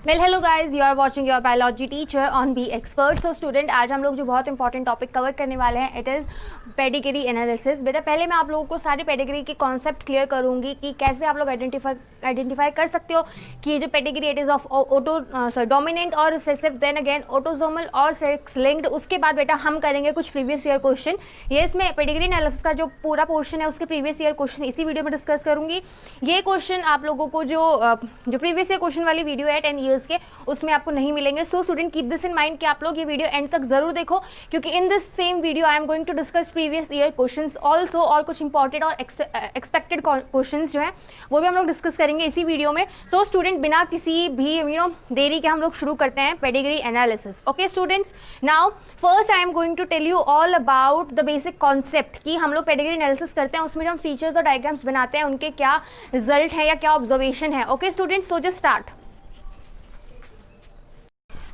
Well hello guys, you are watching your biology teacher on B expert. So student, आज हम लोग जो बहुत इंपॉर्टेंट टॉपिक कवर करने वाले हैं इट इज़ पेडिग्री एनालिसिस। बेटा पहले मैं आप लोगों को सारी पेडिग्री के कॉन्सेप्ट क्लियर करूंगी कि कैसे आप लोग आइडेंटिफाई कर सकते हो कि ये जो pedigree it is of dominant और रिसेसिव, देन अगेन ऑटोसोमल और सेक्स लिंक्ड। उसके बाद बेटा हम करेंगे कुछ प्रीवियस ईयर क्वेश्चन। ये इसमें पेडिग्री एनालिसिस का जो पूरा पोर्शन है उसके प्रीवियस ईयर क्वेश्चन इसी वीडियो में डिस्कस करूंगी। ये क्वेश्चन आप लोगों को जो प्रीवियस ईयर क्वेश्चन वाली वीडियो है 10 ईयर्स के, उसमें आपको नहीं मिलेंगे। So student keep this in mind कि आप लोग ये वीडियो एंड तक जरूर देखो, क्योंकि in this same video I am going to discuss previous year questions also, और कुछ इंपॉर्टेंट और एक्सपेक्टेड क्वेश्चंस जो हैं वो भी हम लोग डिस्कस करेंगे इसी वीडियो में। सो स्टूडेंट, बिना किसी भी देरी के हम लोग शुरू करते हैं pedigree analysis. Okay students, now first I am going to tell you all about the basic concept कि हम लोग पेडिग्री एनालिसिस करते हैं, उसमें जो हम फीचर्स और डायग्राम्स बनाते हैं उनके क्या रिजल्ट है या क्या ऑब्जर्वेशन है। Okay students, so just start.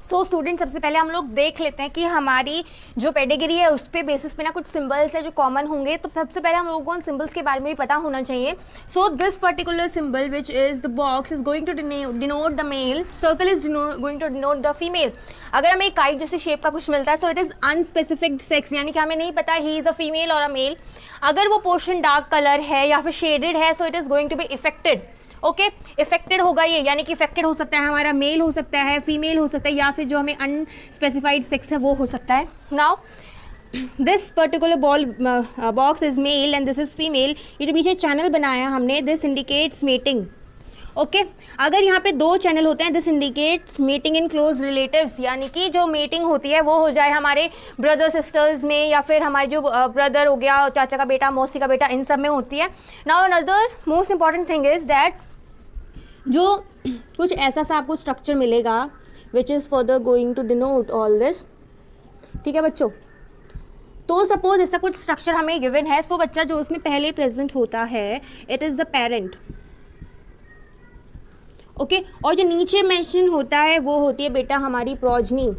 So student, सबसे पहले हम लोग देख लेते हैं कि हमारी जो पेडिग्री है उस पे बेसिस पे ना कुछ सिंबल्स है जो कॉमन होंगे। तो सबसे पहले हम लोगों को उन सिंबल्स के बारे में भी पता होना चाहिए। So this particular symbol which is the box is going to denote the male, circle is going to denote the female. अगर हमें काइट जैसे शेप का कुछ मिलता है so it is unspecific sex, यानी कि हमें नहीं पता ही इज अ फीमेल और अ मेल। अगर वो पोर्शन डार्क कलर है या फिर शेडेड है so it is going to be affected. Okay, affected होगा ये, यानी कि इफेक्टेड हो सकता है हमारा मेल हो सकता है, फीमेल हो सकता है, या फिर जो हमें अनस्पेसिफाइड सेक्स है वो हो सकता है। Now this particular box is male and this is female. ये जो पीछे चैनल बनाया हमने, दिस इंडिकेट्स मेटिंग। ओके, अगर यहाँ पे दो चैनल होते हैं this indicates meeting in close relatives, यानी कि जो मीटिंग होती है वो हो जाए हमारे ब्रदर सिस्टर्स में, या फिर हमारे जो ब्रदर हो गया, चाचा का बेटा, मौसी का बेटा, इन सब में होती है। Now another most important thing is that जो कुछ ऐसा सा आपको स्ट्रक्चर मिलेगा which is further going to denote all this. ठीक है बच्चों, तो सपोज ऐसा कुछ स्ट्रक्चर हमें गिवन है। सो बच्चा जो उसमें पहले प्रेजेंट होता है it is the parent. Okay, और जो नीचे मेंशन होता है वो होती है बेटा हमारी प्रोजनी।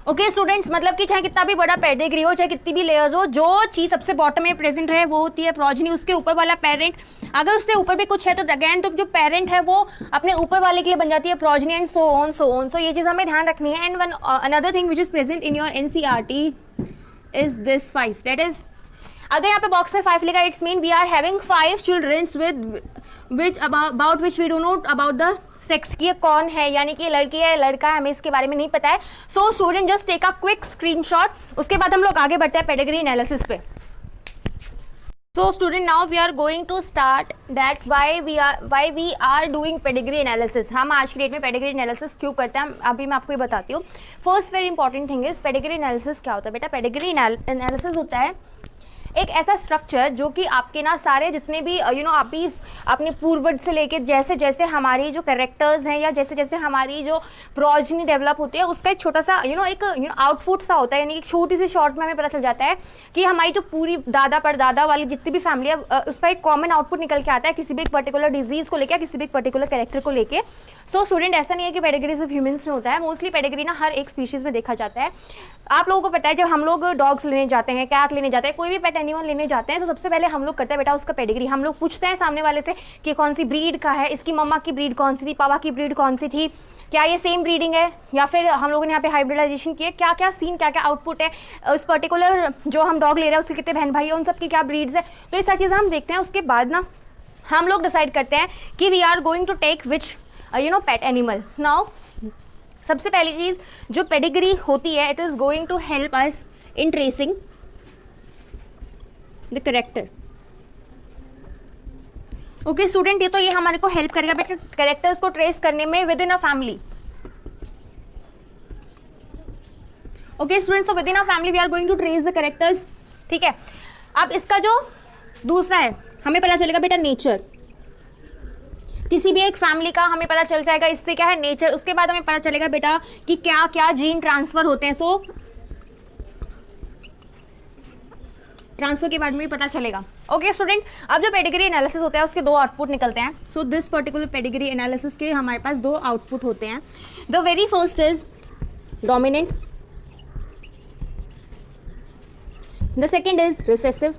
ओके स्टूडेंट्स, मतलब कि चाहे कितना भी बड़ा पेडिग्री हो, चाहे कितनी भी लेयर्स हो, जो चीज़ सबसे बॉटम में प्रेजेंट है वो होती है प्रोजनी, उसके ऊपर वाला पेरेंट। अगर उससे ऊपर भी कुछ है तो अगेन तो जो पेरेंट है वो अपने ऊपर वाले के लिए बन जाती है progeny, and so on so on. So ये चीज़ हमें ध्यान रखनी है। And one another thing which is present in your NCERT is this 5। That is, अगर यहाँ पे बॉक्स में 5 लिखा it's mean we are having 5 childrens with which about which we do note about the sex की कौन है, यानी कि लड़की है लड़का है, हमें इसके बारे में नहीं पता है। So student just take a quick screenshot, उसके बाद हम लोग आगे बढ़ते हैं पेडिग्री एनालिसिस पे। So student, now we are going to start that why we are doing pedigree analysis. हम आज की डेट में पेडिग्री एनालिसिस क्यों करते हैं अभी मैं आपको ये बताती हूँ। First very important thing is pedigree analysis क्या होता है। बेटा पेडिग्री एनालिसिस होता है एक ऐसा स्ट्रक्चर जो कि आपके ना सारे जितने भी अभी अपने पूर्वज से लेके जैसे जैसे हमारी जो कैरेक्टर्स हैं या जैसे जैसे हमारी जो प्रोजनी डेवलप होती है उसका एक छोटा सा एक आउटपुट सा होता है, यानी एक छोटी सी शॉर्ट में हमें पता चल जाता है कि हमारी जो पूरी दादा परदादा वाली जितनी भी फैमिली है उसका एक कॉमन आउटपुट निकल के आता है किसी भी एक पर्टिकुलर डिजीज़ को लेकर, किसी भी एक पर्टिकुलर कैरेक्टर को लेके। सो स्टूडेंट, ऐसा नहीं है कि पेडिग्री सिर्फ ह्यूमंस में होता है, मोस्टली पेडिग्री ना हर एक स्पीशीज़ में देखा जाता है। आप लोगों को पता है जब हम लोग डॉग्स लेने जाते हैं, कैट लेने जाते हैं, कोई भी पेट एनिमल लेने जाते हैं तो सबसे पहले हम लोग करते हैं बेटा उसका पेडिग्री। हम लोग पूछते हैं सामने वाले से कि कौन सी ब्रीड का है, इसकी मम्मा की ब्रीड कौन सी थी, पापा की ब्रीड कौन सी थी, क्या ये सेम ब्रीडिंग है, या फिर हम लोगों ने यहाँ पे हाइब्रिडाइजेशन किया, क्या क्या सीन, क्या क्या आउटपुट है, उस पर्टिकुलर जो हम डॉग ले रहे हैं उसके कितने बहन भाई है, उन सब की क्या ब्रीड्स है। तो ये सारी चीज़ें हम देखते हैं। उसके बाद ना हम लोग डिसाइड करते हैं कि we are going to take which pet animal. Now सबसे पहली चीज़ जो पेडिग्री होती है it is going to help us in tracing the character. Okay student, ये हमारे को हेल्प करेगा बेटा कैरेक्टर्स को ट्रेस करने में within a family. Okay students, तो within a family we are going to trace the characters. ठीक है, अब इसका जो दूसरा है हमें पता चलेगा बेटा नेचर। किसी भी एक फैमिली का हमें पता चल जाएगा इससे क्या है नेचर। उसके बाद हमें पता चलेगा बेटा कि क्या क्या जीन ट्रांसफर होते हैं। सो ट्रांसफर के बारे में भी पता चलेगा। ओके स्टूडेंट, अब जो पेडिग्री एनालिसिस होता है उसके 2 आउटपुट निकलते हैं। सो दिस पर्टिकुलर पेडिग्री एनालिसिस के हमारे पास 2 आउटपुट होते हैं। The very first is dominant, the second is recessive.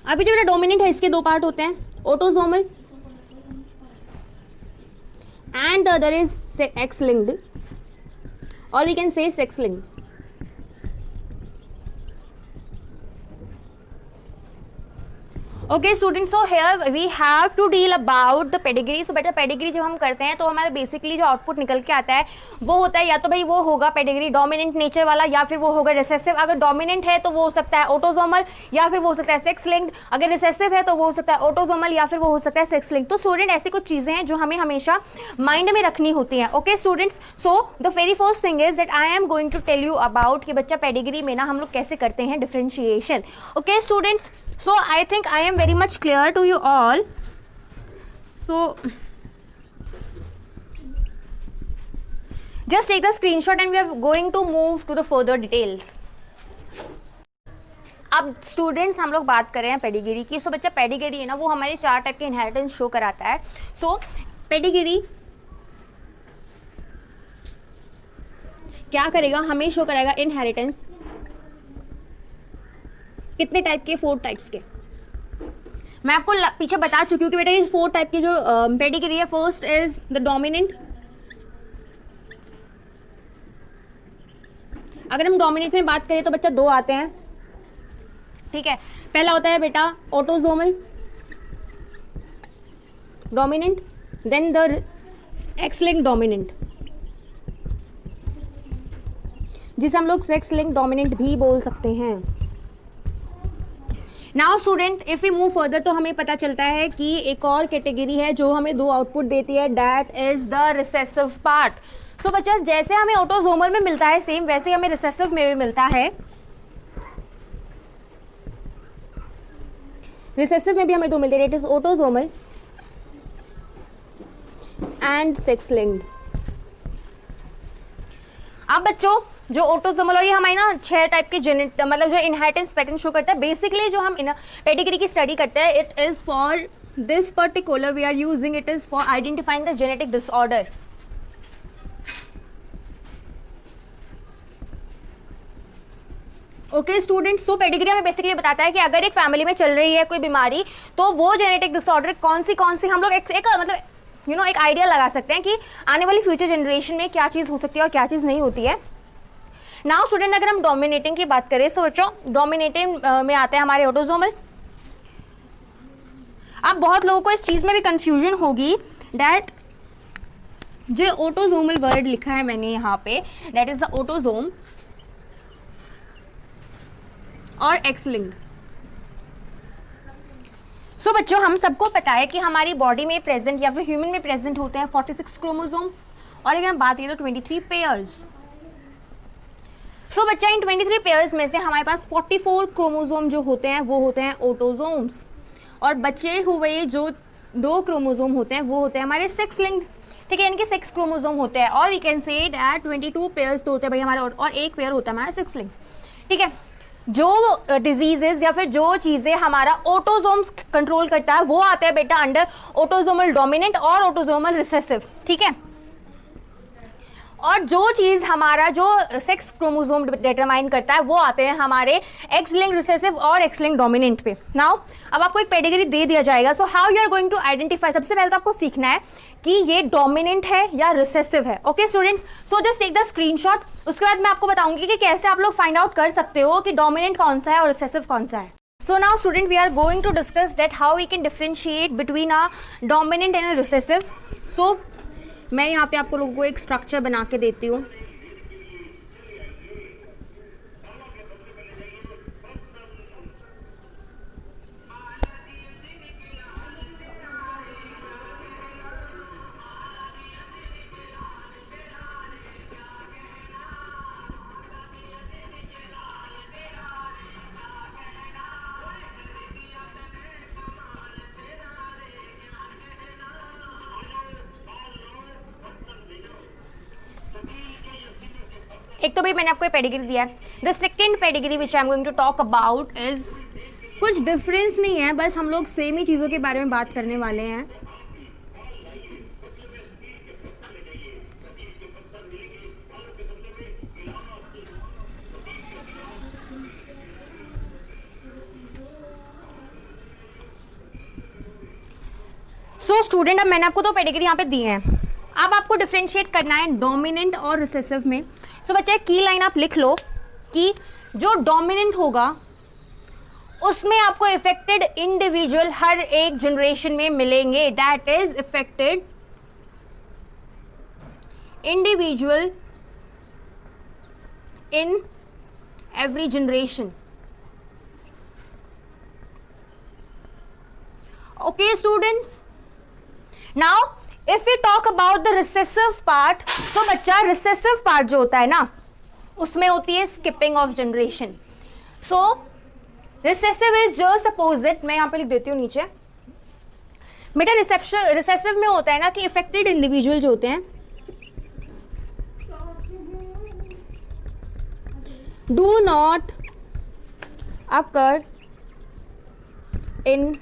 अभी जो डोमिनेंट है इसके 2 पार्ट होते हैं। autosomal, and the other is X-linked, or we can say sex-linked. Okay students, so here we have to deal about the pedigree. सो बेटा pedigree जब हम करते हैं तो हमारा बेसिकली जो आउटपुट निकल के आता है वो होता है या तो भाई वो होगा पेडिग्री डोमिनेंट नेचर वाला या फिर वो होगा रिसेसिव. अगर डोमिनेंट है तो वो हो सकता है ऑटोसोमल या फिर वो हो सकता है सेक्स लिंक्ड. अगर रिसेसिव है तो वो हो सकता है ऑटोसोमल या फिर वो हो सकता है सेक्स लिंक्ड. तो स्टूडेंट ऐसी कुछ चीज़ें हैं जो हमें हमेशा माइंड में रखनी होती हैं. Okay students, so the very first thing is that I am going to tell you about कि बच्चा पेडिग्री में ना हम लोग कैसे करते हैं differentiation. Okay students, so I think I am very much clear to you all. So just take the screenshot and we are going to move to the further details. अब स्टूडेंट्स हम लोग बात कर रहे हैं पेडिग्री की. सो बच्चा pedigree है ना वो हमारे 4 टाइप के इनहेरिटेंस शो कराता है. सो पेडिग्री क्या करेगा, हमें शो कराएगा इनहेरिटेंस कितने टाइप के, 4 टाइप्स के. मैं आपको पीछे बता चुकी हूँ कि बेटा ये 4 टाइप की जो पेडिग्री है. First is the dominant. अगर हम डोमिनेंट में बात करें तो बच्चा 2 आते हैं. ठीक है, पहला होता है बेटा autosomal dominant, then the X link dominant, जिसे हम लोग सेक्स लिंक डोमिनेंट भी बोल सकते हैं. Now student if we move further तो हमें पता चलता है कि एक और कैटेगरी है जो हमें 2 आउटपुट देती है, that is the recessive part. So बच्चा जैसे हमें ऑटोसोमल में मिलता है सेम वैसे हमें रिसेसिव में भी मिलता है. रिसेसिव में भी हमें 2 मिलते हैं, it is autosomal and sex linked. अब बच्चों जो ऑटोसोमल और ये हमारी ना 6 टाइप के जेनेट मतलब जो इनहेरिटेंस पैटर्न शो करता है. बेसिकली जो हम पेडिग्री की स्टडी करते हैं it is for this particular we are using it is for identifying the genetic disorder. Okay students, so pedigree हमें बेसिकली बताता है कि अगर एक फैमिली में चल रही है कोई बीमारी तो वो जेनेटिक डिसऑर्डर कौन सी हम लोग एक मतलब एक आइडिया लगा सकते हैं कि आने वाली फ्यूचर जनरेशन में क्या चीज़ हो सकती है और क्या चीज़ नहीं होती है. नाउ स्टूडेंट अगर हम डोमिनेटिंग की बात करें तो बच्चों डोमिनेटिंग में आते हैं हमारे ऑटोसोमल. अब बहुत लोगों को इस चीज़ में भी कंफ्यूजन होगी दैट जो ऑटोसोमल वर्ड लिखा है मैंने यहाँ पे दैट इज द ऑटोसोम और एक्स लिंक्ड. सो बच्चों हम सबको पता है कि हमारी बॉडी में प्रेजेंट या फिर ह्यूमन में प्रेजेंट होते हैं 46 क्रोमोसोम और अगर हम बात करें तो 23 पेयर्स. सो बच्चा इन 23 पेयर्स में से हमारे पास 44 क्रोमोसोम जो होते हैं वो होते हैं ऑटोसोम्स और बचे हुए जो 2 क्रोमोसोम होते हैं वो होते हैं हमारे सेक्स लिंक्ड. ठीक है, इनके 6 क्रोमोसोम होते हैं और we can say that 22 pairs तो होते हैं भाई हमारे और 1 पेयर होता है हमारा सेक्स लिंक्ड. ठीक है, जो डिजीजेज या फिर जो चीज़ें हमारा ऑटोसोम्स कंट्रोल करता है वो आता है बेटा अंडर ऑटोसोमल डोमिनेंट और ऑटोसोमल रिसेसिव. ठीक है, और जो चीज़ हमारा जो सेक्स क्रोमोसोम डिटरमाइन करता है वो आते हैं हमारे एक्स लिंक रिसेसिव और एक्स लिंक डोमिनेंट पे. नाउ अब आपको एक पेडिग्री दे दिया जाएगा. So how you are going to identify, सबसे पहले तो आपको सीखना है कि ये डोमिनेंट है या रिसेसिव है. Okay students, so just take the screenshot. उसके बाद मैं आपको बताऊंगी कि कैसे आप लोग फाइंड आउट कर सकते हो कि डोमिनेंट कौन सा है और रिसेसिव कौन सा है. So now student we are going to discuss that how we can differentiate between a dominant and a recessive. So मैं यहाँ पे आपको लोगों को एक स्ट्रक्चर बना के देती हूँ. एक तो भाई मैंने आपको पेडिग्री दिया है. The second pedigree which I am going to talk about is कुछ डिफरेंस नहीं है, बस हम लोग सेम ही चीज़ों के बारे में बात करने वाले हैं. सो स्टूडेंट, अब मैंने आपको तो पेडिग्री यहाँ पे दिए हैं, अब आपको डिफ्रेंशिएट करना है डोमिनेंट और रिसेसिव में। सो बच्चे की लाइन आप लिख लो कि जो डोमिनेंट होगा उसमें आपको इफेक्टेड इंडिविजुअल हर एक जनरेशन में मिलेंगे, that is affected individual in every generation. Okay students, now if you talk about the recessive part, तो बच्चा रिसेसिव पार्ट जो होता है ना उसमें होती है skipping of generation. So recessive is just opposite, मैं यहां पे लिख देती हूँ नीचे बेटा। रिसेसिव में होता है ना कि इफेक्टेड इंडिविजुअल जो होते हैं do not occur in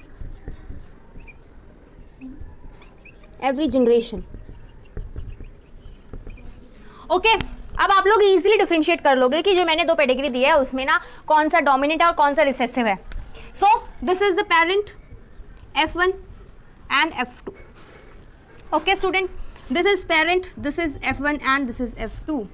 every generation. Okay, अब आप लोग इजीली डिफरेंशिएट कर लोगे कि जो मैंने दो पेडिग्री दी है उसमें ना कौन सा डोमिनेंट है और कौन सा रिसेसिव है। सो this is the parent F1 and F2। Okay student, this is parent, this is F1 and this is F2।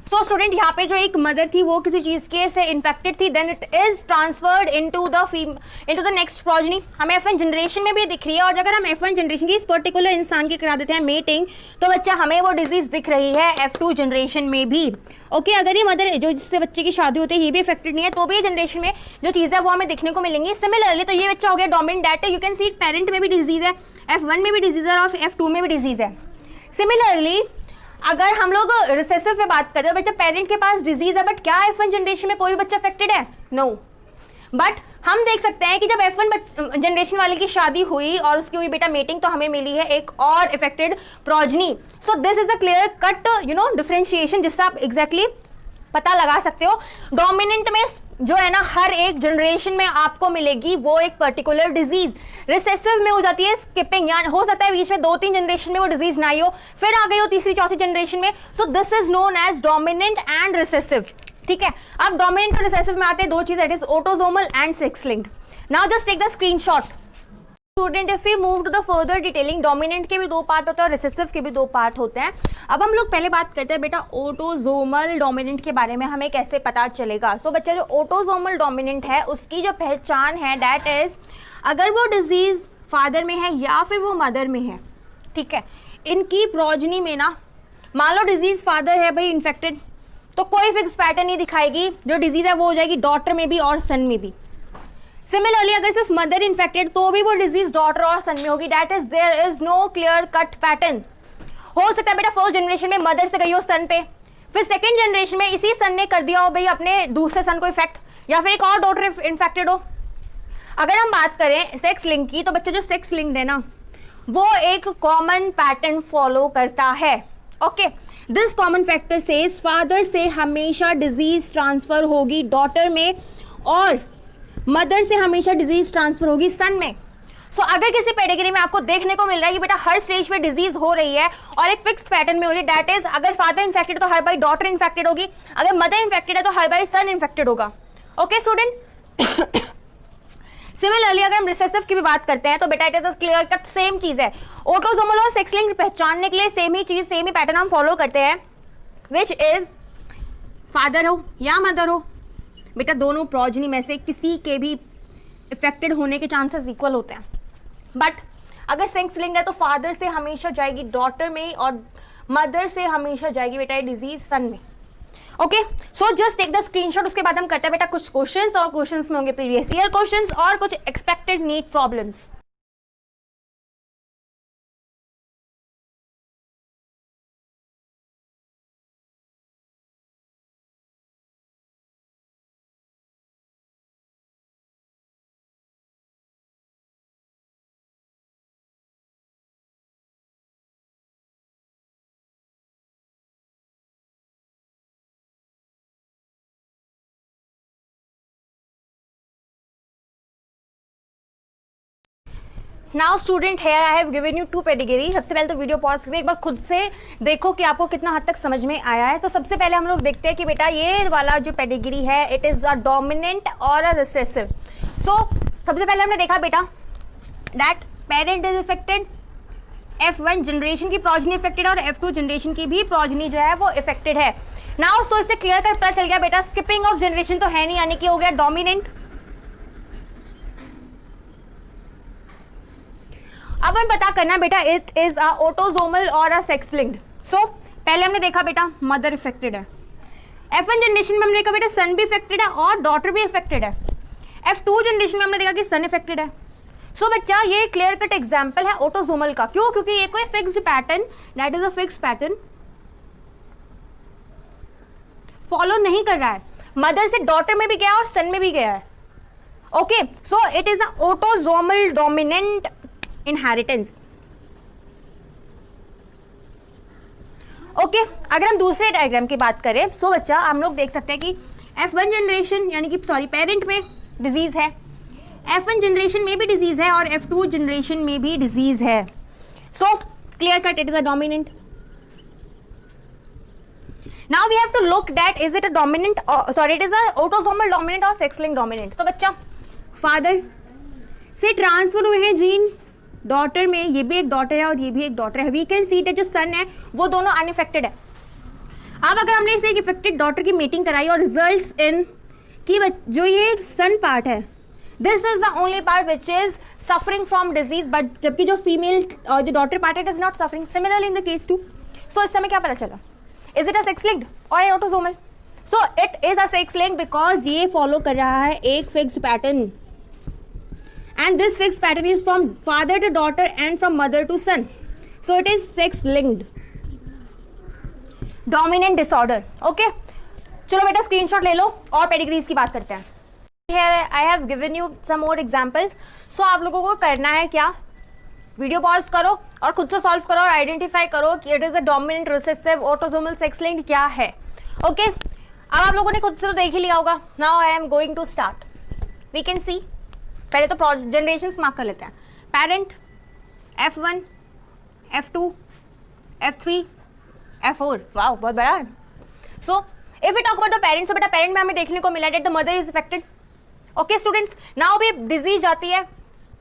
So student, यहाँ पे जो एक मदर थी वो किसी चीज के से इन्फेक्टेड थी, then it is transferred into the next progeny. हमें F1 जनरेशन में भी दिख रही है, और अगर हम F1 जनरेशन की इस पर्टिकुलर इंसान की करा देते हैं मेटिंग, तो बच्चा हमें वो डिजीज दिख रही है F2 जनरेशन में भी। ओके, अगर ये मदर जो जिससे बच्चे की शादी होती है ये भी इफेक्टेड नहीं है, तो भी ये जनरेशन में जो चीज़ है वो हमें देखने को मिलेंगी। सिमिलरली, तो ये बच्चा हो गया dominant, that you can see parent में भी डिजीज है, F1 में भी डिजीज है और F2 में भी डिजीज है। सिमिलरली अगर हम लोग रिसेसिव पे बात करते हैं, बच्चा पेरेंट के पास डिजीज है, बट क्या F1 जनरेशन में कोई बच्चा अफेक्टेड है? नो। बट हम देख सकते हैं कि जब F1 जनरेशन वाले की शादी हुई और उसकी हुई बेटा मेटिंग, तो हमें मिली है एक और affected progeny. So this is a clear cut differentiation, जिससे आप एग्जैक्टली पता लगा सकते हो। डोमिनेंट में जो है ना हर एक जनरेशन में आपको मिलेगी वो एक पर्टिकुलर डिजीज। रिसेसिव में हो जाती है स्किपिंग, यानी हो सकता है बीच में 2-3 जनरेशन में वो डिजीज ना ही हो, फिर आ गई हो तीसरी चौथी जनरेशन में। So this is known as dominant and recessive. ठीक है, अब डोमिनेंट और रिसेसिव में आते हैं दो चीज, that is autosomal and sex linked. Now just take the screenshot student. If we move to the further detailing, dominant के भी दो पार्ट होते हैं और रिसेसिव के भी दो पार्ट होते हैं। अब हम लोग पहले बात करते हैं बेटा ऑटोसोमल डोमिनेंट के बारे में, हमें कैसे पता चलेगा। सो बच्चा, जो ऑटोसोमल डोमिनेंट है उसकी जो पहचान है दैट इज अगर वो डिजीज फादर में है या फिर वो मदर में है, ठीक है, इनकी प्रोजनी में ना मान लो डिजीज फादर है भाई इन्फेक्टेड, तो कोई फिक्स पैटर्न नहीं दिखाएगी, जो डिजीज है वो हो जाएगी डॉटर में भी और सन में भी। सिमिलरली अगर सिर्फ मदर इन्फेक्टेड तो भी वो डिजीज डॉटर और सन में होगी, that is there is no clear cut pattern. हो सकता है बेटा फर्स्ट जनरेशन में मदर से गई हो सन पे, फिर सेकंड जनरेशन में इसी सन ने कर दिया हो भाई अपने दूसरे सन को इफेक्ट, या फिर एक और डॉटर इन्फेक्टेड हो। अगर हम बात करें सेक्स लिंक की, तो बच्चा जो सेक्स लिंक्ड है ना वो एक कॉमन पैटर्न फॉलो करता है। Okay, this common factor says father से हमेशा डिजीज ट्रांसफर होगी डॉटर में और मदर से हमेशा डिजीज ट्रांसफर होगी सन में। सो अगर किसी पेडिग्री में आपको देखने को मिल रहा है कि बेटा हर स्टेज पे डिजीज हो रही है और एक फिक्स्ड पैटर्न में हो रही है, दैट इज अगर फादर इन्फेक्टेड तो हर बार डॉटर इन्फेक्टेड होगी, अगर मदर इन्फेक्टेड है तो हर बार सन इन्फेक्टेड होगा। ओके स्टूडेंट, सिमिलरली अगर हम रिसेसिव की भी बात करते हैं तो बेटा it is a clear cut same चीज है। ऑटोसोमल और सेक्स लिंक्ड पहचानने के लिए सेम ही चीज, सेम ही पैटर्न हम फॉलो करते हैं, विच इज फादर हो या मदर हो बेटा दोनों प्रोजनी में से किसी के भी इफेक्टेड होने के चांसेस इक्वल होते हैं। बट अगर सेक्स लिंक्ड है तो फादर से हमेशा जाएगी डॉटर में और मदर से हमेशा जाएगी बेटा डिजीज सन में। Okay, so just take the screenshot. उसके बाद हम करते हैं बेटा कुछ क्वेश्चंस, और क्वेश्चंस में होंगे प्रीवियस ईयर क्वेश्चंस और कुछ expected NEET problems. Now student here I have given you 2 pedigree. सबसे पहले तो वीडियो पॉज करके एक बार खुद से देखो कि आपको कितना हद तक समझ में आया है। तो सबसे पहले हम लोग देखते हैं कि बेटा ये वाला जो पेडिग्री है इट इज अ डोमिनेंट और अ रिसेसिव। सो सबसे पहले हमने देखा बेटा that parent is affected F1 generation की प्रोजनी इफेक्टेड है और F2 जनरेशन की भी प्रोजनी जो है वो इफेक्टेड है। नाउ सो इससे क्लियर कर पता चल गया बेटा स्किपिंग ऑफ जनरेशन तो है नहीं, यानी कि हो गया डोमिनेंट। अब हम पता करना बेटा इट इज अ ऑटोसोमल और अ सेक्स लिंक्ड। सो पहले हमने देखा बेटा मदर इफेक्टेड है, F1 जनरेशन में हमने देखा बेटा सन भी इफेक्टेड है और डॉटर भी इफेक्टेड है। F2 जनरेशन में हमने देखा कि सन इफेक्टेड है। सो बच्चा ये क्लियर कट एग्जांपल है ऑटोसोमल का। क्यों? क्योंकि ये कोई fixed pattern, that is a fixed pattern, follow नहीं कर रहा है। मदर से डॉटर में भी गया और सन में भी गया है। Okay, so it is a autosomal dominant inheritance. Okay, अगर हम दूसरे डायग्राम की बात करें सो बच्चा हम लोग देख सकते हैं कि F1 जनरेशन यानी कि सॉरी पेरेंट में डिजीज है, F1 जनरेशन में भी डिजीज है और F2 जनरेशन में भी डिजीज है। So clear cut it is a dominant. Now we have to look that is it a dominant, sorry it is a autosomal dominant और सेक्स लिंक्ड डोमिनेंट। सो बच्चा father से transfer हुए हैं gene daughter में, ये भी एक daughter है और ये भी एक डॉटर है। वी कैन सी दैट जो सन है वो दोनों अनइफेक्टेड है। अब अगर हमने इसे एक इफेक्टेड डॉटर की मीटिंग कराई और रिजल्ट्स इन कि जो ये सन पार्ट है this is the only part which is suffering from disease, but जबकि जो फीमेल जो डॉटर पार्ट है it is not suffering. Similarly in the case two. So इस समय क्या पता चला, is it a sex linked और autosomal? So it is a sex linked because ये फॉलो कर रहा है एक fixed pattern and this fixed pattern is from father to daughter and from mother to son, so it is sex linked dominant disorder. Okay, चलो बेटा screenshot ले लो और pedigrees की बात करते हैं। Here I have given you some more examples. So आप लोगों को करना है क्या, वीडियो पॉज करो और खुद से सॉल्व करो और आइडेंटिफाई करो कि it is a dominant recessive autosomal sex linked क्या है। ओके, अब आप लोगों ने खुद से तो देख ही लिया होगा। Now I am going to start. We can see, पहले तो जनरेशन मार्क कर लेते हैं। Parent F1, F2, F3, F4। Wow बहुत बड़ा है। So if we talk about the parents, तो बेटा पेरेंट में हमें देखने को मिला that the mother is affected. Okay students, now भी डिजीज आती है,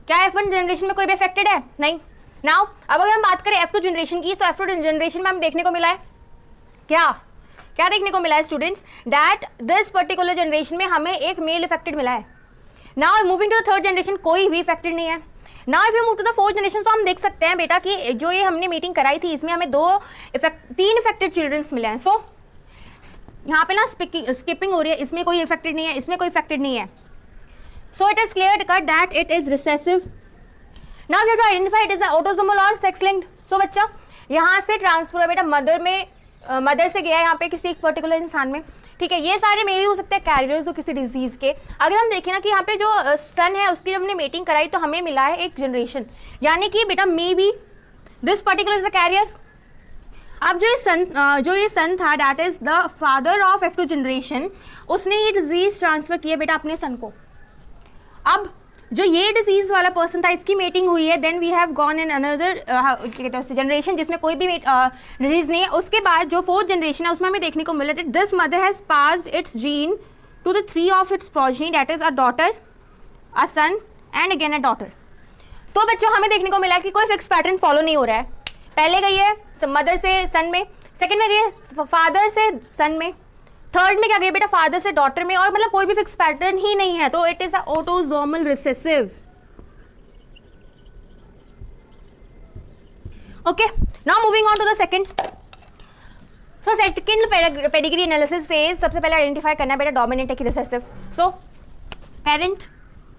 क्या F1 जनरेशन में कोई भी इफेक्टेड है? नहीं। नाउ अब अगर हम बात करें F2 जनरेशन की, सो F2 जनरेशन में हमें देखने को मिला है क्या क्या देखने को मिला है students, that this particular generation में हमें एक मेल इफेक्टेड मिला है। Now moving to the third generation कोई भी इफेक्टेड नहीं है। Now if you move to the fourth generation, तो हम देख सकते हैं बेटा कि जो ये हमने मीटिंग कराई थी इसमें हमें तीन इफेक्टेड चिल्ड्रंस मिले हैं। सो यहाँ पे ना स्किपिंग हो रही है, इसमें कोई इफेक्टेड नहीं है, इसमें कोई इफेक्टेड नहीं है। So it is clear cut that it is recessive. Now you have to identify it is autosomal और सेक्स लिंक्ड। सो बच्चा यहाँ से ट्रांसफर है बेटा मदर से गया है यहाँ पे किसी एक पर्टिकुलर इंसान में, ठीक है। ये सारे मे भी हो सकते हैं कैरियर्स हो किसी डिजीज के। अगर हम देखें ना कि यहाँ पे जो सन है उसकी जब हमने मीटिंग कराई तो हमें मिला है एक जनरेशन, यानी कि बेटा may be this particular is a carrier. अब जो ये सन था that is the father of F2 generation, उसने ये डिजीज ट्रांसफर किया बेटा अपने सन को। अब जो ये डिजीज वाला पर्सन था इसकी मीटिंग हुई है, then we have gone in another generation जिसमें कोई भी डिजीज नहीं है। उसके बाद जो फोर्थ जनरेशन है उसमें हमें देखने को मिला this mother has passed its gene to the 3 of its progeny, that is a daughter, a son and again a daughter. तो बच्चों हमें देखने को मिला कि कोई फिक्स पैटर्न फॉलो नहीं हो रहा है। पहले गई है मदर से सन में, सेकेंड में गई फादर से सन में, थर्ड में क्या गई बेटा फादर से डॉटर में, और मतलब कोई भी फिक्स पैटर्न ही नहीं है। तो it is a autosomal recessive. Okay, now moving on to the second. So second pedigree analysis से सबसे पहले आइडेंटिफाई करना है बेटा डोमिनेंट है कि recessive. So parent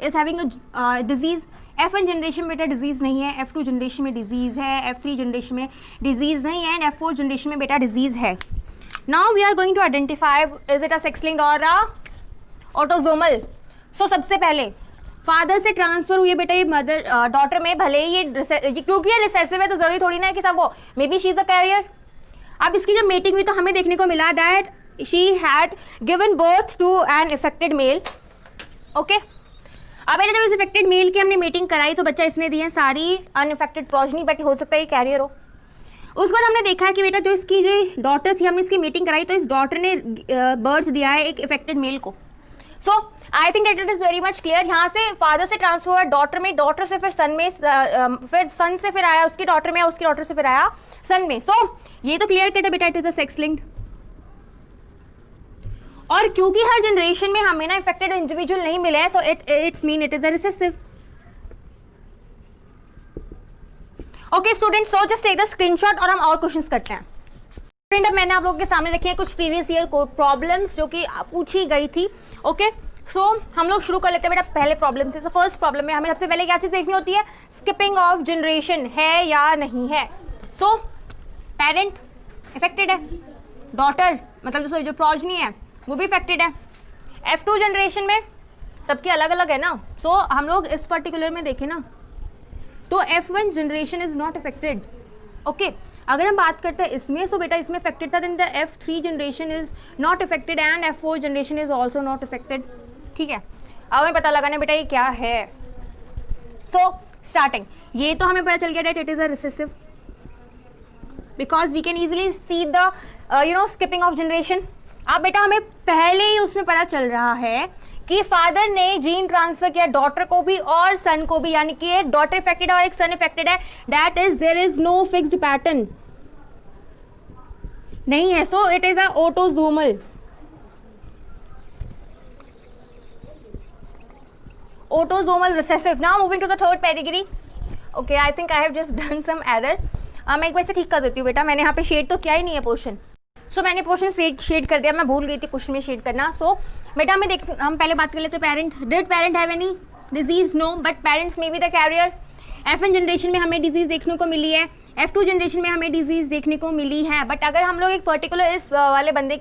is having a disease, F1 generation में बेटा डिजीज नहीं है, F2 जनरेशन में डिजीज है, F3 जनरेशन में डिजीज नहीं है एंड F4 जनरेशन में बेटा डिजीज है। Now we are going to identify is it a sex linked or a autosomal. So सबसे पहले फादर से ट्रांसफर हुई है बेटा ये मदर डॉटर में, भले ही ये क्योंकि ये रिसेसिव है तो जरूरी थोड़ी ना है कि सब वो may be she is a carrier. अब इसकी जब मीटिंग हुई तो हमें देखने को मिला that she had given birth to an affected male. Okay, अब बेटा जब इस इफेक्टेड मेल की हमने मीटिंग कराई तो बच्चा इसने दी है सारी अनइफेक्टेड प्रोजेनी, बट हो सकता है ये कैरियर हो। उसके बाद हमने देखा है कि बेटा जो इसकी जो डॉटर थी हमने इसकी मीटिंग कराई तो इस डॉटर ने बर्थ दिया है एक इफेक्टेड मेल को। So I think that it is very much clear. यहाँ से फादर से ट्रांसफर हुआ डॉटर में, डॉटर से फिर सन में, फिर सन से फिर आया उसकी डॉटर में, उसकी डॉटर से फिर आया सन में। सो ये तो क्लियर कट है बेटा, it is a sex linked. और क्योंकि हर जनरेशन में हमें ना इफेक्टेड इंडिविजुअल नहीं मिले हैं, so it's mean it is a recessive. Okay student, so just take the screenshot और हम और क्वेश्चंस करते हैं। स्टूडेंट अब मैंने आप लोगों के सामने रखी है कुछ प्रीवियस ईयर प्रॉब्लम्स जो कि पूछी गई थी। ओके सो हम लोग शुरू कर लेते हैं बेटा पहले प्रॉब्लम से। सो फर्स्ट प्रॉब्लम में हमें सबसे पहले क्या चीज देखनी होती है, स्किपिंग ऑफ जनरेशन है या नहीं है। सो पेरेंट इफेक्टेड है, डॉटर मतलब जो प्रोजनी है वो भी इफेक्टेड है। F2 जनरेशन में सबकी अलग अलग है ना, सो हम लोग इस पर्टिकुलर में देखें ना तो F1 generation is not affected. Okay अगर हम बात करते हैं इसमें, सो बेटा इसमें इफेक्टेड था, then the F3 generation is not affected and F4 generation is also not affected. ठीक है, अब हमें पता लगाना बेटा ये क्या है। सो स्टार्टिंग ये तो हमें पता चल गया that it is a recessive because we can easily see the skipping of generation. अब बेटा हमें पहले ही उसमें पता चल रहा है कि फादर ने जीन ट्रांसफर किया डॉटर को भी और सन को भी, यानी कि एक डॉटर इफेक्टेड है और एक सन इफेक्टेड है। That is there is no fixed pattern नहीं है, so it is a autosomal. Autosomal recessive. Now moving to the third pedigree. Okay, I think I have just done some error. मैं एक बार से ठीक कर देती हूँ बेटा, मैंने यहाँ पे शेड तो किया ही नहीं है पोर्शन। सो मैंने पोर्शन शेड कर दिया, मैं भूल गई थी क्वेश्चन में शेड करना। सो बेटा हम पहले बात कर लेते हैं parent. Did parent have any disease? No, but parents may be the carrier. F1 generation में हमें डिजीज देखने को मिली है, F2 जनरेशन में हमें डिजीज देखने को मिली है। बट अगर हम लोग एक पर्टिकुलर इस वाले बंदी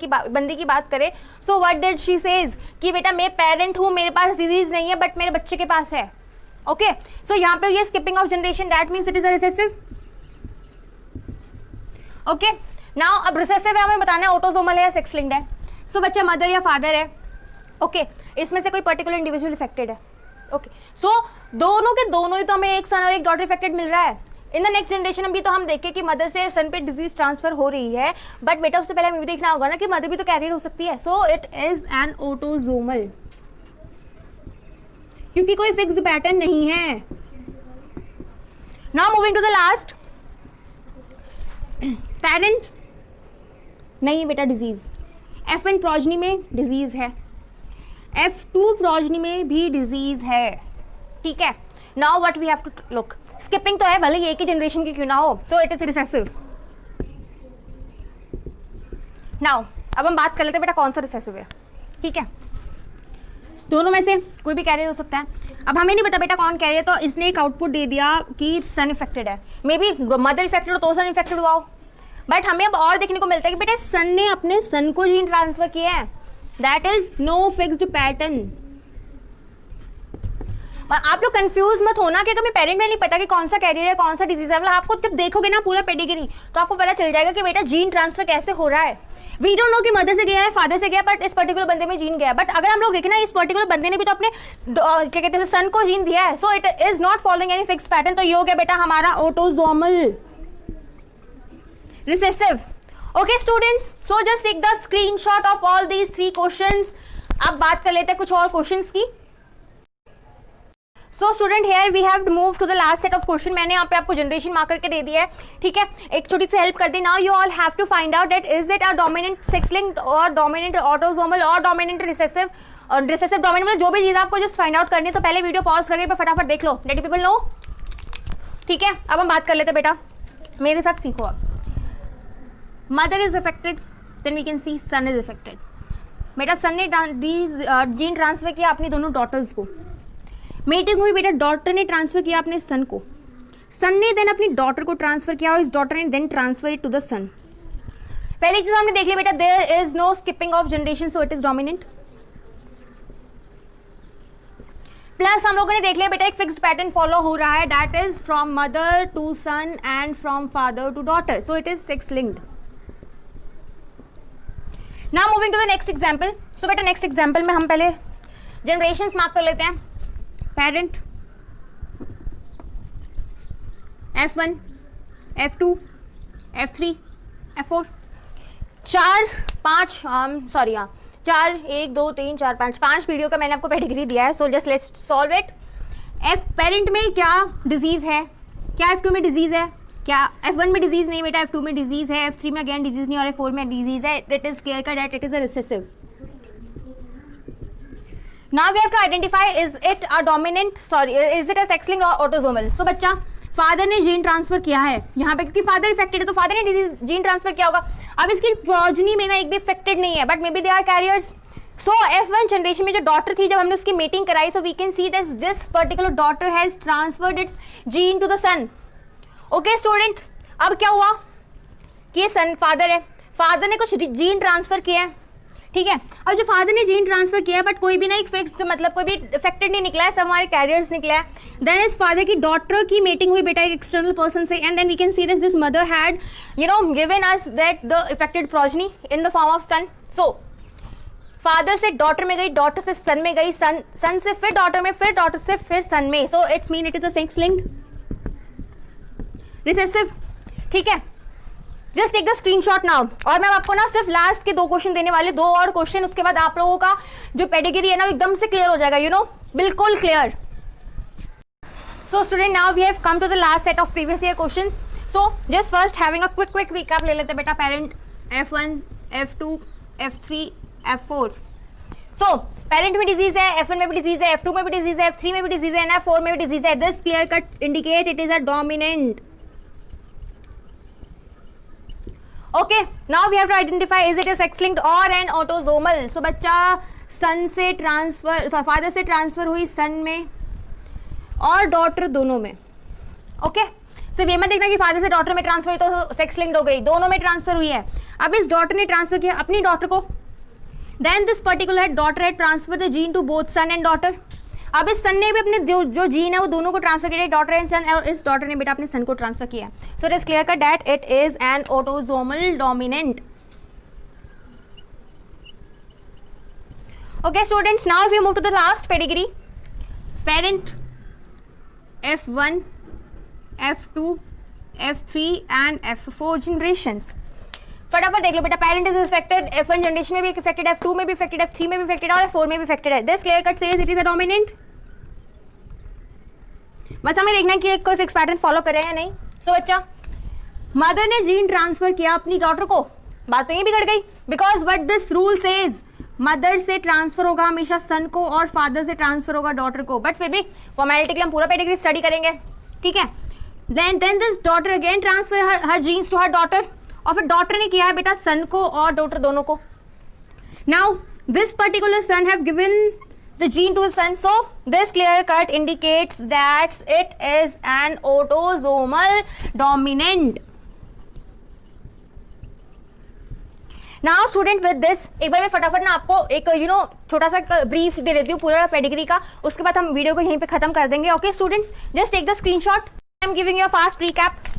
की बात करें, so what did she says कि बेटा मैं पेरेंट हूँ, मेरे पास डिजीज नहीं है बट मेरे बच्चे के पास है। ओके सो यहाँ पे ये skipping of generation, that means it is a recessive. Okay now अब रिसेसिव है, हमें बताना है ऑटोसोमल है या सेक्स लिंक्ड है। सो बच्चा मदर या फादर है, ओके इसमें से कोई पर्टिकुलर इंडिविजुअल इफेक्टेड है। ओके सो दोनों के दोनों ही तो हमें एक सन और एक डॉटर इफेक्टेड मिल रहा है। इन द नेक्स्ट जनरेशन भी तो हम देखें कि मदर से सन पे डिजीज ट्रांसफर हो रही है, बट बेटा उससे पहले हमें भी देखना होगा ना कि मदर भी तो कैरियर हो सकती है। So it is an autosomal, क्योंकि कोई फिक्स्ड पैटर्न नहीं है। Now moving to the last, parent नहीं बेटा डिजीज। F1 प्रोजनी में डिजीज है, F2 प्रोजनी में भी डिजीज है। ठीक है, now what we have to look, skipping तो है भले एक ही जनरेशन की क्यों ना हो, सो इट इज रिसेसिव। नाउ अब हम बात कर लेते हैं बेटा कौन सा रिसेसिव है। ठीक है, दोनों में से कोई भी कैरियर हो सकता है। अब हमें नहीं पता बेटा कौन कैरियर, तो इसने एक आउटपुट दे दिया कि सन इफेक्टेड है, मे बी मदर इफेक्टेड हो तो सन इफेक्टेड हुआ हो। बट हमें अब और देखने को मिलता है कि बेटा सन ने अपने सन को जीन ट्रांसफर किया है, that is no fixed pattern. आप लोग कंफ्यूज मत होना कि तुम्हें पेरेंट में नहीं पता कि कौन सा कैरियर है कौन सा डिजीज है। मतलब आपको जब देखोगे ना पूरा पेडिग्री तो आपको पता चल जाएगा कि बेटा जीन ट्रांसफर कैसे हो रहा है। वी डोंट नो कि मदर से गया है फादर से गया, बट इस पर्टिकुलर बंदे में जीन गया। बट अगर हम लोग देखें ना इस पर्टिकुलर बंदे ने भी तो अपने क्या कहते हैं सन को जीन दिया है, so it is not following any fixed pattern. तो ये हो गया बेटा हमारा autosomal recessive. Okay students, so just take the screenshot of all these 3 questions. अब बात कर लेते हैं कुछ और क्वेश्चंस की। So student here we have move to the last set of question. मैंने यहाँ पे आपको जनरेशन मार्क करके दे दिया है। ठीक है, एक छोटी सी हेल्प कर दी। Now you all have to find out that is it a dominant sex linked और डोमिनेंट ऑटोसोमल और डोमिनेंट रिसेसिव। और रिसेसिव डोमिनेंट में जो भी चीज़ आपको जस्ट फाइंड आउट करनी है तो पहले वीडियो पॉज करके फटाफट देख लो, लेट पीपल नो। ठीक है, अब हम बात कर लेते हैं बेटा, मेरे साथ सीखो। अब mother is affected, then we can see son is affected. बेटा सन ने जीन ट्रांसफर किया अपनी दोनों डॉटर्स को, मीटिंग हुई बेटा डॉटर ने ट्रांसफर किया अपने सन को, सन ने देन अपनी डॉटर को ट्रांसफर किया और इस डॉटर ने then transfer it to the son. पहली चीज हमने देख लिया बेटा there is no skipping of generation, so it is dominant. Plus हम लोगों ने देख लिया बेटा एक फिक्स्ड पैटर्न फॉलो हो रहा है, that is from mother to son and from father to daughter, so it is sex linked. Now moving to the next example. So बेटा नेक्स्ट एग्जांपल में हम पहले जनरेशंस मार्क कर लेते हैं। Parent F1, F2, F3, F4, 4 5 चार, 1 2 3 4 5 5 video का मैंने आपको पेडिग्री दिया है. So just let's solve it. F parent में क्या डिजीज है, क्या F2 में डिजीज है, क्या F1 में डिजीज नहीं बेटा, F2 में डिजीज है, F3 में अगेन डिजीज नहीं और F4 में डिजीज है. It is clear cut that it is a recessive. Now we have to identify is it a dominant, sorry is it a sex linked और autosomal. So बच्चा father ने gene transfer किया है यहाँ पे, क्योंकि फादर इफेक्टेड है तो फादर ने डिजीज जीन ट्रांसफर किया होगा. अब इसकी प्रोजनी में ना एक भी इफेक्टेड नहीं है, but may be they are carriers. So F1 generation में जो डॉटर थी, जब हमने उसकी मेटिंग कराई, so we can see this particular daughter has transferred its gene to the son. Okay students, अब क्या हुआ कि ये सन फादर है, फादर ने कुछ जीन ट्रांसफर किया है, ठीक है. अब जो फादर ने जीन ट्रांसफर किया है बट कोई भी ना एक फिक्स्ड, मतलब कोई भी इफेक्टेड नहीं निकला है, सब हमारे कैरियर्स निकला है. देन इस फादर की डॉटर की मेटिंग हुई बेटा एक एक्सटर्नल पर्सन से, and then we can see this mother had given us that the affected progeny in the form of son. So father से डॉटर में गई, डॉटर से सन में गई, सन से फिर डॉटर में, फिर डॉटर से फिर सन में. So it's mean it is a sex linked recessive. ठीक है, just take the screenshot now. और मैं आपको ना सिर्फ लास्ट के 2 क्वेश्चन देने वाले, 2 और क्वेश्चन, उसके बाद आप लोगों का जो पेडिग्री है ना एकदम से क्लियर हो जाएगा, बिल्कुल clear. So student, now we have come to the last set of previous year questions. So just first having a quick recap ले लेते बेटा. Parent F1, F2, F3, F4. So parent में डिजीज है, F1 में भी disease है, F2 में भी डिजीज है, F3 में भी डिजीज है, F4 में भी डिजीज है. This clear cut indicate it is a dominant. Okay, now we have to identify is it a sex linked और एन ऑटोसोमल. सो बच्चा सन से ट्रांसफर, फादर से ट्रांसफर हुई सन में और डॉटर दोनों में. ओके, सिर्फ ये मत देखना कि फादर से डॉटर में ट्रांसफर हुई तो सेक्स लिंक्ड हो गई, दोनों में ट्रांसफर हुई है. अब इस डॉटर ने ट्रांसफर किया अपनी डॉटर को, then this particular daughter had transfer the gene to both son and daughter. अब इस सन ने भी अपने जो जीन है वो दोनों को ट्रांसफर किया, डॉटर एंड सन, और इस डॉटर ने बेटा अपने सन को ट्रांसफर किया. So it is clear cut that it is an autosomal dominant. Okay students, now we move to the last pedigree. Parent F1, F2, F3 and F4 generations. फटाफट देख लो बेटा. Parent is affected, F1 generation में भी affected, F2 में भी affected, F3 में भी affected और F4 में भी इफेक्टेड है. This clear cut says it is a dominant. बस हमें देखना है कि एक कोई फिक्स पैटर्न फॉलो कर रहे हैं या नहीं. सो बच्चा, मदर ने जीन ट्रांसफर किया अपनी डॉटर को, बात तो ये बिगड़ गई, because but this rule says mother से ट्रांसफर होगा हमेशा सन को और फादर से ट्रांसफर होगा डॉटर को. बट फिर भी फॉर्मेलिटी के लिए हम पूरा पेडिग्री स्टडी करेंगे, ठीक है. Then this daughter again transfer her genes to her daughter, और फिर डॉटर ने किया है बेटा सन को और डॉटर दोनों को. Now this particular son have given the gene to his son. So this clear cut indicates that it is an autosomal dominant. Now student with this, एक बार मैं फटाफट ना आपको एक छोटा सा ब्रीफ दे देती हूँ पूरा पेडिग्री का, उसके बाद हम वीडियो को यहीं पे खत्म कर देंगे. Okay students, just take the screenshot. I am giving you a fast recap.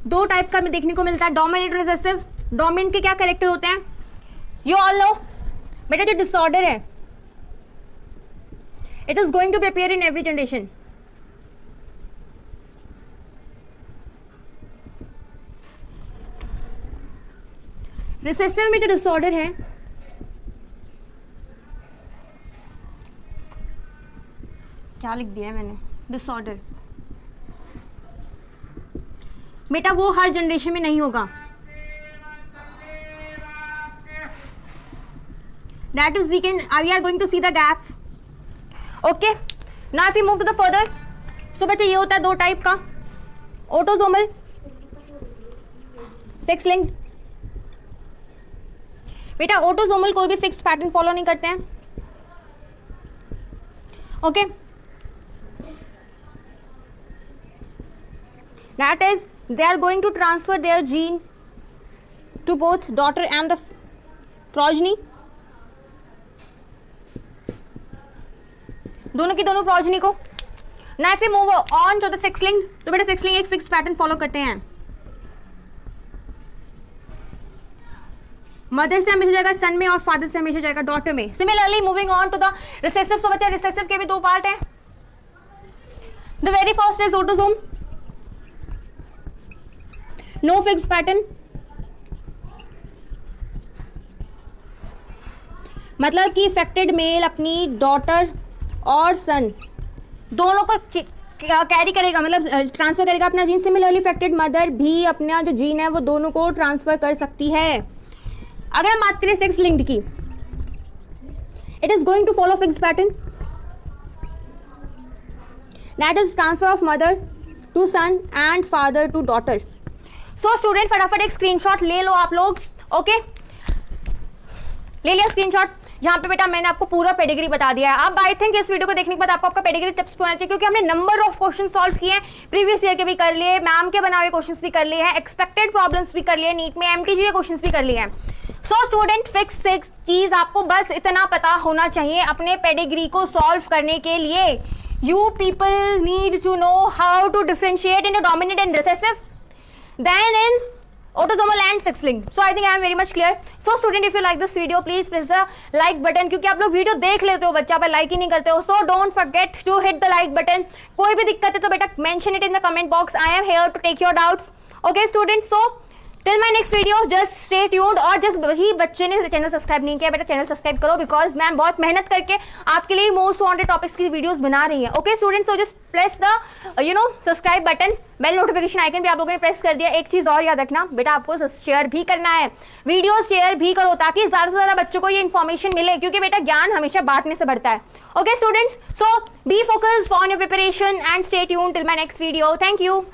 2 type का हमें देखने को मिलता है, डोमिनेंट और रिसेसिव. डोमिनेंट के क्या कैरेक्टर होते हैं, यू ऑल नो बेटा. जो डिसऑर्डर है it is going to be appear in every generation. Recessive में जो डिसऑर्डर है क्या लिख दिया है मैंने, डिसऑर्डर बेटा वो हर जनरेशन में नहीं होगा. That is we are going to see the gaps. Okay, now if you move to the further. So बच्चे ये होता है 2 टाइप का, ऑटोसोमल, सेक्स लिंक्ड. बेटा ऑटोसोमल कोई भी फिक्स पैटर्न फॉलो नहीं करते हैं. Okay, that is they are going to transfer their gene to both daughter and the progeny, दोनों की दोनों प्रोजनी को. ना if you move on to the sex linked, तो बेटा सेक्स लिंक्ड एक फिक्स पैटर्न फॉलो करते हैं. मदर से हमेशा जाएगा सन में और फादर से हमेशा जाएगा डॉटर में. Similarly moving on to the recessive. So बच्चा रिसेसिव के भी 2 पार्ट हैं. The very first is autosome, no fix pattern. मतलब कि इफेक्टेड मेल अपनी डॉटर और सन दोनों को कैरी करेगा, मतलब ट्रांसफर करेगा अपना जीन। सिमिलरली इफेक्टेड मदर भी अपना जो जीन है वो दोनों को ट्रांसफर कर सकती है। अगर हम बात करें सेक्स लिंक्ड की, it is going to follow fixed pattern, that is transfer of mother to son and father to daughter. So student फटाफट एक स्क्रीनशॉट ले लो आप लोग। ओके, ले लिया स्क्रीनशॉट। यहाँ पे बेटा मैंने आपको पूरा पेडिग्री बता दिया है। अब आई थिंक इस वीडियो को देखने के बाद आपको आपका पेडिग्री टिप्स भी होना चाहिए, क्योंकि हमने नंबर ऑफ क्वेश्चन सॉल्व किए हैं, प्रीवियस ईयर के भी कर लिए, मैम के बनाए हुए क्वेश्चंस भी कर लिए हैं, एक्सपेक्टेड प्रॉब्लम्स भी कर लिए, नीट में एमटीजी के क्वेश्चंस भी कर लिए हैं। सो स्टूडेंट फिक्स चीज आपको बस इतना पता होना चाहिए अपने पेडिग्री को सॉल्व करने के लिए। You people need to know how to differentiate in dominant and recessive, then in autosomal and sex linked. So I think I am very much clear. So student, if you like this video, please press the like button, क्योंकि आप लोग video देख लेते हो बच्चा पर like he नहीं करते हो। So don't forget to hit the like button. कोई भी दिक्कत है तो बेटा mention it in the comment box. I am here to take your doubts. Okay students, so till my next video, just stay tuned। और जिस बच्चे ने चैनल सब्सक्राइब नहीं किया बेटा चैनल सब्सक्राइब करो, बिकॉज मैम बहुत मेहनत करके आपके लिए मोस्ट वांटेड टॉपिक्स की वीडियोस बना रही है। Okay students, so just press the subscribe button, bell notification icon भी आप लोगों ने प्रेस कर दिया। एक चीज़ और याद रखना बेटा, आपको शेयर भी करना है, वीडियो शेयर भी करो ताकि ज़्यादा से ज़्यादा बच्चों को ये इन्फॉर्मेशन मिले, क्योंकि बेटा ज्ञान हमेशा बांटने से बढ़ता है। Okay students, so be focused on your preparation and stay tuned till my next video. Thank you.